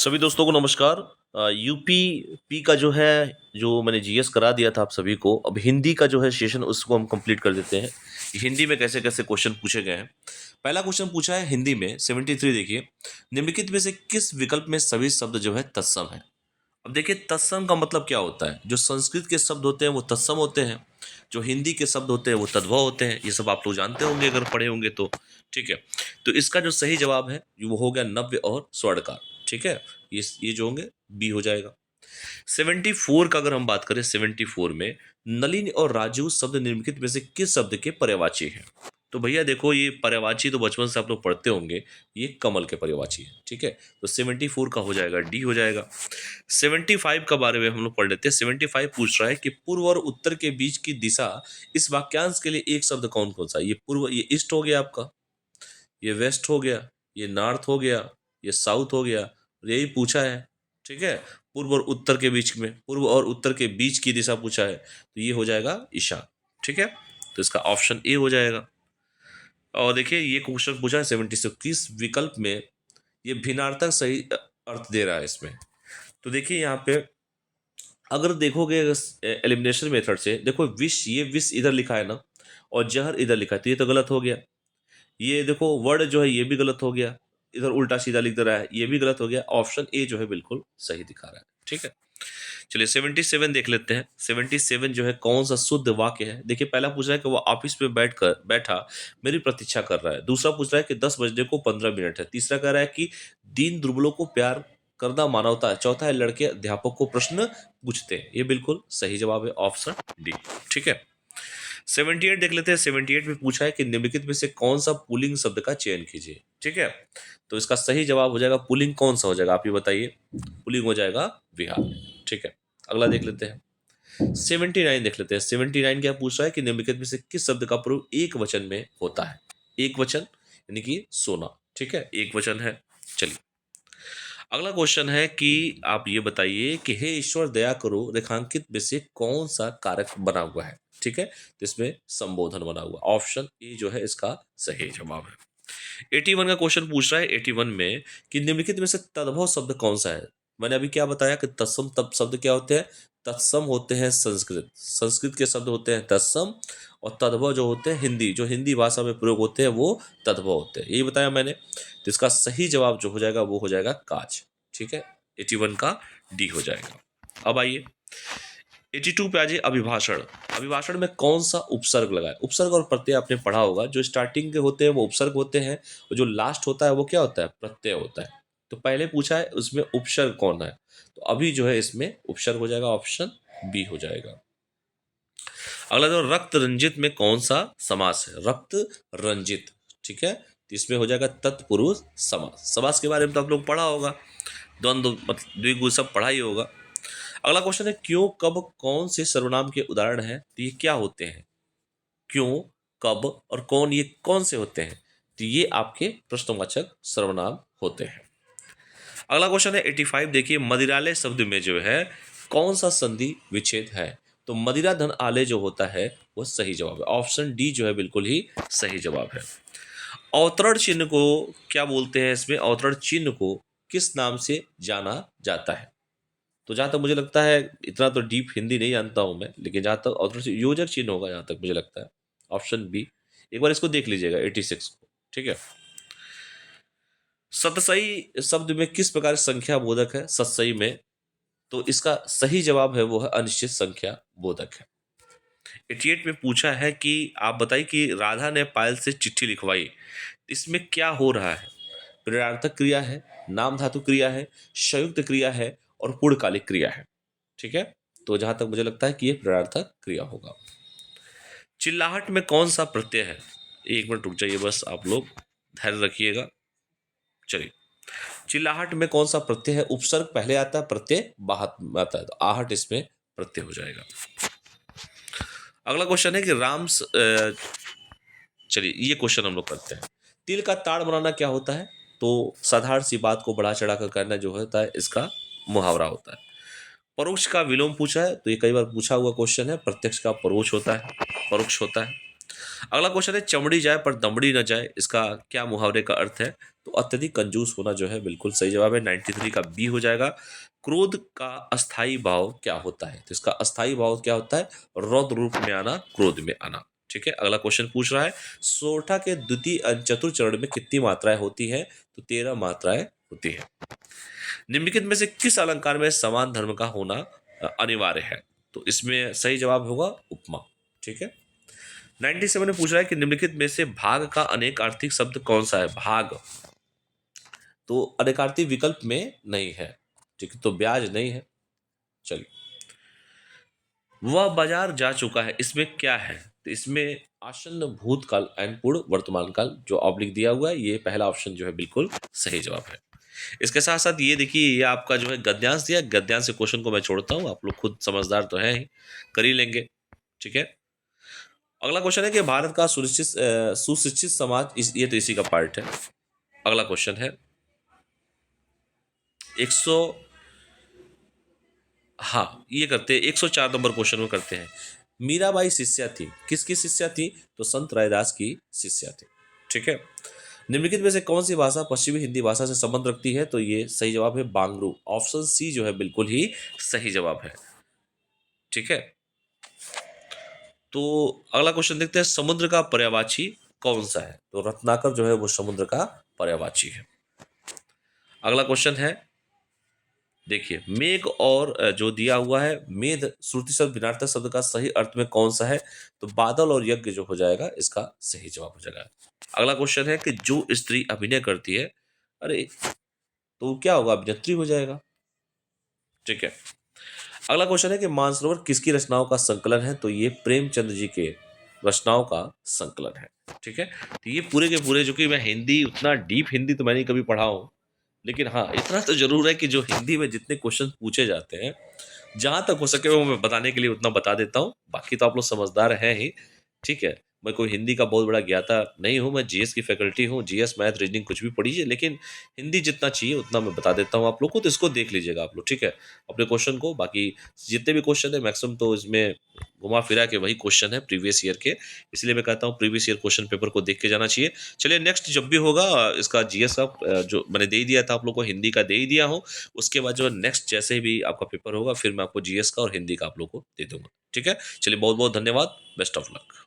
सभी दोस्तों को नमस्कार। यूपी का जो है, जो मैंने जीएस करा दिया था आप सभी को, अब हिंदी का जो है सेशन उसको हम कंप्लीट कर देते हैं कि हिंदी में कैसे कैसे क्वेश्चन पूछे गए हैं। पहला क्वेश्चन पूछा है हिंदी में 73। देखिए, निम्नलिखित में से किस विकल्प में सभी शब्द जो है तत्सम है। अब देखिए, तत्सम का मतलब क्या होता है। जो संस्कृत के शब्द होते हैं वो तत्सम होते हैं, जो हिंदी के शब्द होते हैं वो तद्भव होते हैं। ये सब आप लोग जानते होंगे अगर पढ़े होंगे तो। ठीक है, तो इसका जो सही जवाब है वो हो गया नव्य और स्वर्णकार। ठीक है, ये जो होंगे बी हो जाएगा। 74 का अगर हम बात करें, 74 में नलिनी और राजू शब्द निम्नलिखित में से किस शब्द के पर्यायवाची हैं। तो भैया देखो, ये पर्यायवाची तो बचपन से आप लोग पढ़ते होंगे, ये कमल के पर्यायवाची है। ठीक है, तो 74 का हो जाएगा डी हो जाएगा। 75 का बारे में हम लोग पढ़ लेते हैं। 75 पूछ रहा है कि पूर्व और उत्तर के बीच की दिशा इस वाक्यांश के लिए एक शब्द कौन कौन सा है। ये पूर्व, ये ईस्ट हो गया आपका, ये वेस्ट हो गया, ये नॉर्थ हो गया, ये साउथ हो गया, और यही पूछा है। ठीक है, पूर्व और उत्तर के बीच में, पूर्व और उत्तर के बीच की दिशा पूछा है, तो ये हो जाएगा ईशान। ठीक है, तो इसका ऑप्शन ए हो जाएगा। और देखिए, ये क्वेश्चन पूछा है 76 किस विकल्प में ये भिन्नार्थक सही अर्थ दे रहा है इसमें। तो देखिए यहाँ पे अगर देखोगे एलिमिनेशन मेथड से, देखो विष, ये विष इधर लिखा है ना, और जहर इधर लिखा है, तो ये तो गलत हो गया। ये देखो वर्ड जो है ये भी गलत हो गया, इधर उल्टा सीधा लिख दे रहा है, ये भी गलत हो गया। ऑप्शन ए जो है बिल्कुल सही दिखा रहा है। ठीक है, चलिए 77 देख लेते हैं। 77 जो है कौन सा शुद्ध वाक्य है। देखिए, पहला पूछ रहा है कि वो ऑफिस में बैठा मेरी प्रतीक्षा कर रहा है। दूसरा पूछ रहा है कि 10 बजने को 15 मिनट है। तीसरा कह रहा है कि दीन दुर्बलों को प्यार करना मानवता है। चौथा है लड़के अध्यापक को प्रश्न पूछते हैं। ये बिल्कुल सही जवाब है, ऑप्शन डी। ठीक है, 78 देख लेते हैं। 78 में पूछा है कि निम्नलिखित में से कौन सा पुल्लिंग शब्द का चयन कीजिए। ठीक है, तो इसका सही जवाब हो जाएगा पुल्लिंग। कौन सा हो जाएगा आप ये बताइए। पुल्लिंग हो जाएगा विहार। ठीक है, अगला देख लेते हैं। 79 देख लेते हैं। 79 क्या पूछ रहा है कि निम्नलिखित में से किस शब्द का प्रयोग एक वचन में होता है। एक वचन यानी कि सोना। ठीक है, एक वचन है। चलिए, अगला क्वेश्चन है कि आप ये बताइए कि हे ईश्वर दया करो, रेखांकित में से कौन सा कारक बना हुआ है। ठीक है, तो इसमें संबोधन बना हुआ। ऑप्शन ए जो है इसका सही जवाब है। 81 का क्वेश्चन पूछ रहा है 81 में कि निम्नलिखित में से तद्भव शब्द कौन सा है। मैंने अभी क्या बताया कि तत्सम तब शब्द क्या होते हैं, तत्सम होते हैं संस्कृत, संस्कृत के शब्द होते हैं तत्सम, और तद्भव जो होते हैं हिंदी, जो हिंदी भाषा में प्रयोग होते हैं वो तद्भव होते हैं। यही बताया मैंने। तो इसका सही जवाब जो हो जाएगा वो हो जाएगा काज। ठीक है, 81 का डी हो जाएगा। अब आइए 82 पे आ जाइए। अभिभाषण। अभिभाषण में कौन सा उपसर्ग लगा है। उपसर्ग और प्रत्यय आपने पढ़ा होगा। जो स्टार्टिंग के होते हैं वो उपसर्ग होते हैं, और जो लास्ट होता है वो क्या होता है, प्रत्यय होता है। तो पहले पूछा है उसमें उपसर्ग कौन है, तो अभी जो है इसमें उपसर्ग हो जाएगा, ऑप्शन बी हो जाएगा। अगला जो रक्त रंजित में कौन सा समास है। रक्त रंजित। ठीक है, तो इसमें हो जाएगा तत्पुरुष समास। समास के बारे में तो आप लोग पढ़ा होगा, द्वंद्व मतलब द्विगु सब पढ़ा ही होगा। अगला क्वेश्चन है क्यों कब कौन से सर्वनाम के उदाहरण हैं। तो ये क्या होते हैं, क्यों, कब और कौन, ये कौन से होते हैं। तो ये आपके प्रश्नवाचक सर्वनाम होते हैं। अगला क्वेश्चन है 85। देखिए, मदिरालय शब्द में जो है कौन सा संधि विच्छेद है। तो मदिरा धन आलय जो होता है वो सही जवाब है। ऑप्शन डी जो है बिल्कुल ही सही जवाब है। अवतरण चिन्ह को क्या बोलते हैं। इसमें अवतरण चिन्ह को किस नाम से जाना जाता है। तो जहाँ तक मुझे लगता है, इतना तो डीप हिंदी नहीं जानता हूँ मैं, लेकिन जहाँ तक अवतरण योजक चिन्ह होगा जहाँ तक मुझे लगता है, ऑप्शन बी। एक बार इसको देख लीजिएगा 86 को। ठीक है, सतसई शब्द में किस प्रकार की संख्या बोधक है सतसई में। तो इसका सही जवाब है वो है अनिश्चित संख्या बोधक है। 88 में पूछा है कि आप बताइए कि राधा ने पायल से चिट्ठी लिखवाई, इसमें क्या हो रहा है। प्रेरणार्थक क्रिया है, नाम धातु क्रिया है, संयुक्त क्रिया है, और पूर्णकालिक क्रिया है। ठीक है, तो जहां तक मुझे लगता है कि ये प्रेरणार्थक क्रिया होगा। चिल्लाहट में कौन सा प्रत्यय है। एक मिनट रुक जाइए बस, आप लोग धैर्य रखिएगा। चलिए, चिल्लाहट में कौन सा प्रत्यय है। उपसर्ग पहले आता है, प्रत्यय बाद में आता है, तो आहट इसमें प्रत्यय हो जाएगा। अगला क्वेश्चन है कि चलिए ये क्वेश्चन हम लोग करते हैं। तिल का ताड़ बनाना क्या होता है। तो साधारण सी बात को बढ़ा चढ़ा कर करना जो होता है इसका मुहावरा होता है। परोक्ष का विलोम पूछा है, तो ये कई बार पूछा हुआ क्वेश्चन है। प्रत्यक्ष का परोक्ष होता है, परोक्ष होता है। अगला क्वेश्चन है चमड़ी जाए पर दमड़ी न जाए, इसका क्या मुहावरे का अर्थ है? तो अत्यधिक कंजूस होना जो है बिल्कुल सही जवाब है, 93 का बी हो जाएगा। क्रोध का अस्थाई भाव क्या होता है? तो इसका अस्थाई भाव क्या होता है? रौद्र रूप में आना, क्रोध में आना। ठीक है, अगला क्वेश्चन पूछ रहा है सोरठा के द्वितीय चतुर्थ चरण में कितनी मात्राएं होती हैं? तो 13 मात्राएं होती हैं। निम्नलिखित में से किस अलंकार में समान धर्म का होना अनिवार्य है? तो इसमें सही जवाब होगा उपमा। ठीक है, 97 में पूछ रहा है कि निम्नलिखित में से भाग का अनेकार्थी शब्द कौन सा है? भाग तो अनेकार्थी विकल्प में नहीं है। ठीक है, तो ब्याज नहीं है। चलिए, वह बाजार जा चुका है, इसमें क्या है? तो इसमें आसन्न भूतकाल एंड पूर्ण वर्तमान काल जो ऑब्लिक दिया हुआ है, ये पहला ऑप्शन जो है बिल्कुल सही जवाब है। इसके साथ साथ ये देखिए, ये आपका जो है गद्यांश दिया, गद्यांश से क्वेश्चन को मैं छोड़ता हूँ, आप लोग खुद समझदार तो हैं ही, कर ही लेंगे। ठीक है, अगला क्वेश्चन है कि भारत का सुशिक्षित समाज ये तो इसी का पार्ट है। अगला क्वेश्चन है 100, हाँ ये करते हैं, 104 नंबर क्वेश्चन में करते हैं। मीराबाई शिष्या थी, किसकी शिष्या थी? तो संत रैदास की शिष्या थी। ठीक है, निम्नलिखित में से कौन सी भाषा पश्चिमी हिंदी भाषा से संबंध रखती है? तो ये सही जवाब है बांगरू, ऑप्शन सी जो है बिल्कुल ही सही जवाब है। ठीक है, तो अगला क्वेश्चन देखते हैं समुद्र का पर्यायवाची कौन सा है? तो रत्नाकर जो है वो समुद्र का पर्यायवाची है। अगला क्वेश्चन है, देखिए मेघ और जो दिया हुआ है मेघ श्रुति शब्द विनार्थक शब्द का सही अर्थ में कौन सा है? तो बादल और यज्ञ जो हो जाएगा इसका सही जवाब हो जाएगा। अगला क्वेश्चन है कि जो स्त्री अभिनय करती है, अरे तो क्या होगा? अभिनेत्री हो जाएगा। ठीक है, अगला क्वेश्चन है कि मानसरोवर किसकी रचनाओं का संकलन है? तो ये प्रेमचंद जी के रचनाओं का संकलन है। ठीक है, तो ये पूरे के पूरे, जो कि मैं हिंदी उतना डीप हिंदी तो मैंने कभी पढ़ा हूँ, लेकिन हाँ इतना तो जरूर है कि जो हिंदी में जितने क्वेश्चन पूछे जाते हैं, जहां तक हो सके वो मैं बताने के लिए उतना बता देता हूँ। बाकी तो आप लोग समझदार हैं ही। ठीक है, मैं कोई हिंदी का बहुत बड़ा ज्ञाता नहीं हूँ, मैं जीएस की फैकल्टी हूँ, जीएस मैथ रीजनिंग कुछ भी पढ़िए, लेकिन हिंदी जितना चाहिए उतना मैं बता देता हूँ आप लोग को, तो इसको देख लीजिएगा आप लोग। ठीक है, अपने क्वेश्चन को, बाकी जितने भी क्वेश्चन है मैक्सिमम तो इसमें घुमा फिरा के वही क्वेश्चन है प्रीवियस ईयर के, इसलिए मैं कहता हूँ प्रीवियस ईयर क्वेश्चन पेपर को देख के जाना चाहिए। चलिए नेक्स्ट जब भी होगा इसका जीएस का जो मैंने दे ही दिया था आप लोग को, हिंदी का दे ही दिया हूँ, उसके बाद जो नेक्स्ट जैसे भी आपका पेपर होगा फिर मैं आपको जीएस का और हिंदी का आप लोग को दे दूंगा। ठीक है, चलिए बहुत बहुत धन्यवाद, बेस्ट ऑफ लक।